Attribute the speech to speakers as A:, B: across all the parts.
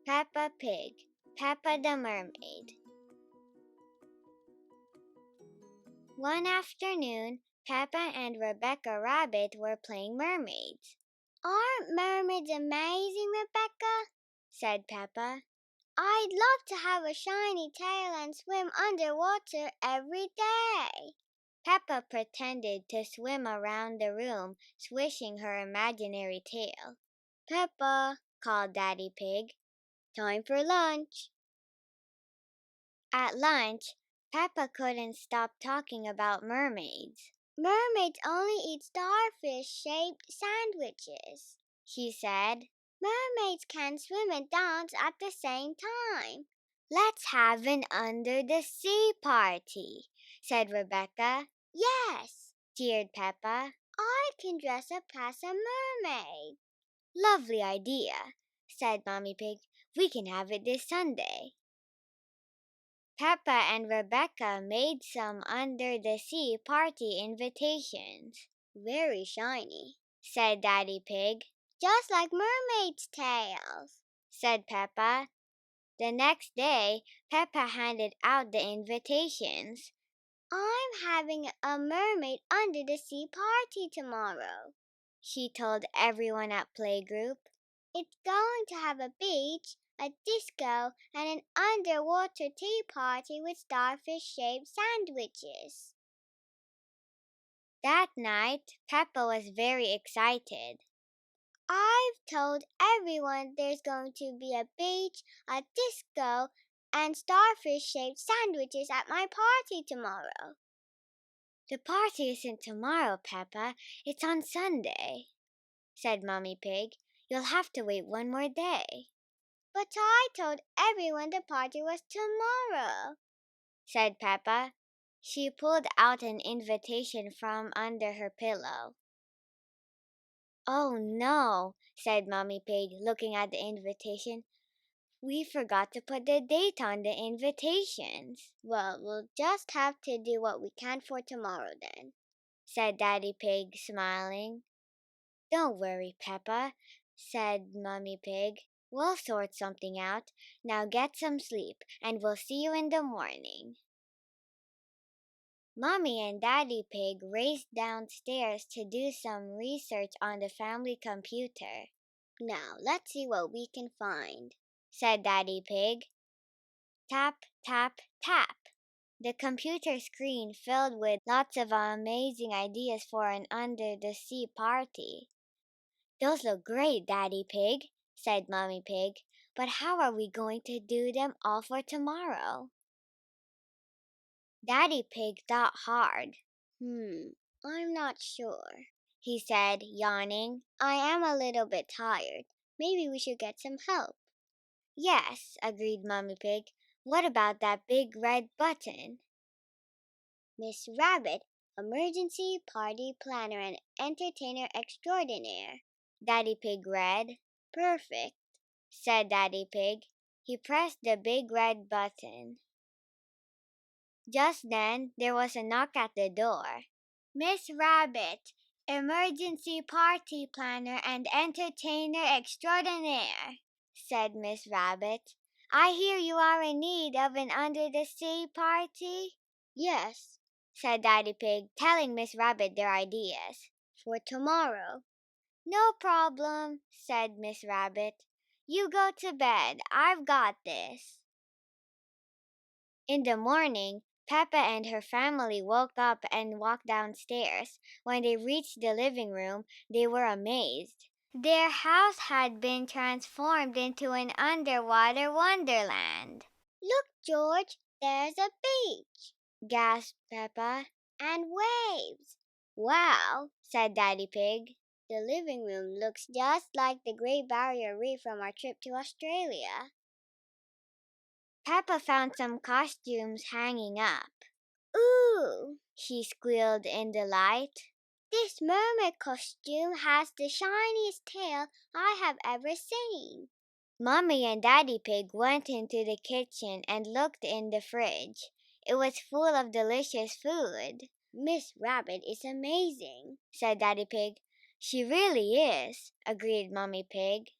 A: Peppa Pig, Peppa the Mermaid. One afternoon, Peppa and Rebecca Rabbit were playing mermaids. "Aren't mermaids amazing, Rebecca?" said Peppa. "I'd love to have a shiny tail and swim underwater every day." Peppa pretended to swim around the room, swishing her imaginary tail. "Peppa," called Daddy Pig, "time for lunch." At lunch, Peppa couldn't stop talking about mermaids. "Mermaids only eat starfish-shaped sandwiches," she said. "Mermaids can swim and dance at the same time." "Let's have an under-the-sea party," said Rebecca. "Yes," cheered Peppa. "I can dress up as a mermaid." "Lovely idea," said Mommy Pig. "We can have it this Sunday." Peppa and Rebecca made some under-the-sea party invitations. "Very shiny," said Daddy Pig. "Just like mermaids' tails," said Peppa. The next day, Peppa handed out the invitations. "I'm having a mermaid under-the-sea party tomorrow," she told everyone at playgroup. "It's going to have a beach, a disco, and an underwater tea party with starfish-shaped sandwiches." That night, Peppa was very excited. "I've told everyone there's going to be a beach, a disco, and starfish-shaped sandwiches at my party tomorrow." "The party isn't tomorrow, Peppa. It's on Sunday," said Mommy Pig. "You'll have to wait one more day." "But I told everyone the party was tomorrow," said Peppa. She pulled out an invitation from under her pillow. "Oh no," said Mommy Pig, looking at the invitation. "We forgot to put the date on the invitations." "Well, we'll just have to do what we can for tomorrow then," said Daddy Pig, smiling. "Don't worry, Peppa," said Mommy Pig. "We'll sort something out. Now get some sleep, and we'll see you in the morning." Mommy and Daddy Pig raced downstairs to do some research on the family computer. "Now, let's see what we can find," said Daddy Pig. Tap, tap, tap. The computer screen filled with lots of amazing ideas for an under-the-sea party. "Those look great, Daddy Pig," said Mommy Pig. "But how are we going to do them all for tomorrow?" Daddy Pig thought hard. I'm not sure," he said, yawning. "I am a little bit tired. Maybe we should get some help." "Yes," agreed Mommy Pig. "What about that big red button?" "Miss Rabbit, emergency party planner and entertainer extraordinaire," Daddy Pig read. "Perfect," said Daddy Pig. He pressed the big red button. Just then, there was a knock at the door. "Miss Rabbit, emergency party planner and entertainer extraordinaire," said Miss Rabbit. "I hear you are in need of an under-the-sea party." "Yes," said Daddy Pig, telling Miss Rabbit their ideas. "For tomorrow." "No problem," said Miss Rabbit. "You go to bed. I've got this." In the morning, Peppa and her family woke up and walked downstairs. When they reached the living room, they were amazed. Their house had been transformed into an underwater wonderland. "Look, George, there's a beach," gasped Peppa. "And waves." "Wow," said Daddy Pig. "The living room looks just like the Great Barrier Reef from our trip to Australia." Peppa found some costumes hanging up. "Ooh," she squealed in delight. "This mermaid costume has the shiniest tail I have ever seen." Mommy and Daddy Pig went into the kitchen and looked in the fridge. It was full of delicious food. "Miss Rabbit is amazing," said Daddy Pig. "She really is," agreed Mommy Pig.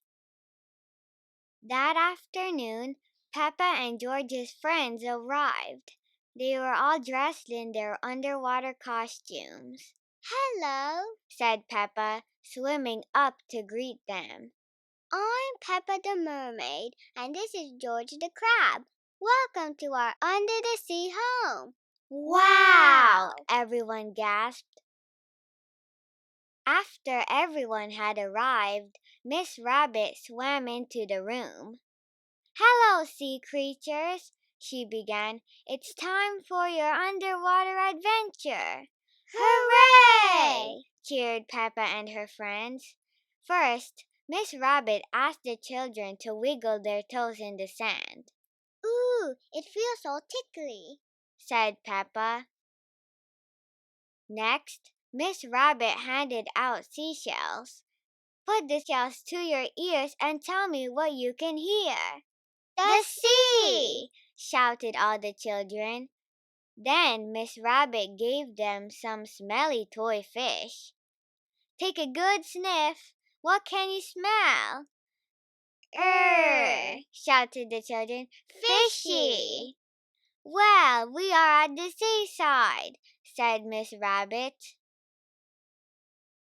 A: That afternoon, Peppa and George's friends arrived. They were all dressed in their underwater costumes. "Hello," said Peppa, swimming up to greet them. "I'm Peppa the Mermaid, and this is George the Crab. Welcome to our under-the-sea home." "Wow!" everyone gasped. After everyone had arrived, Miss Rabbit swam into the room. "Hello, sea creatures," she began. "It's time for your underwater adventure." "Hooray!" cheered Peppa and her friends. First, Miss Rabbit asked the children to wiggle their toes in the sand. "Ooh, it feels so tickly," said Peppa. Next, Miss Rabbit handed out seashells. "Put the shells to your ears and tell me what you can hear." "The sea!" shouted all the children. Then Miss Rabbit gave them some smelly toy fish. "Take a good sniff. What can you smell?" Shouted the children. "Fishy!" "Well, we are at the seaside," said Miss Rabbit.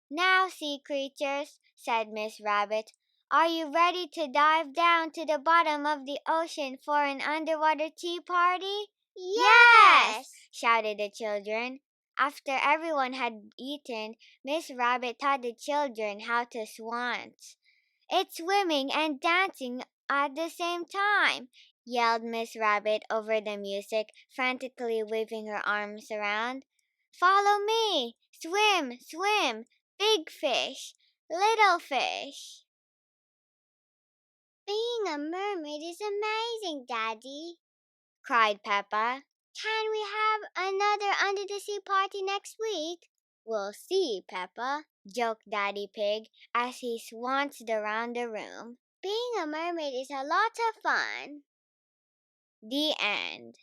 A: "Now, sea creatures," said Miss Rabbit, "are you ready to dive down to the bottom of the ocean for an underwater tea party?" "Yes!" shouted the children. After everyone had eaten, Miss Rabbit taught the children how to swans. "It's swimming and dancing at the same time," yelled Miss Rabbit over the music, frantically waving her arms around. "Follow me! Swim, swim! Big fish, little fish." "Being a mermaid is amazing, Daddy," cried Peppa. "Can we have another under-the-sea party next week?" "We'll see, Peppa," joked Daddy Pig as he swanced around the room. Being a mermaid is a lot of fun. The end.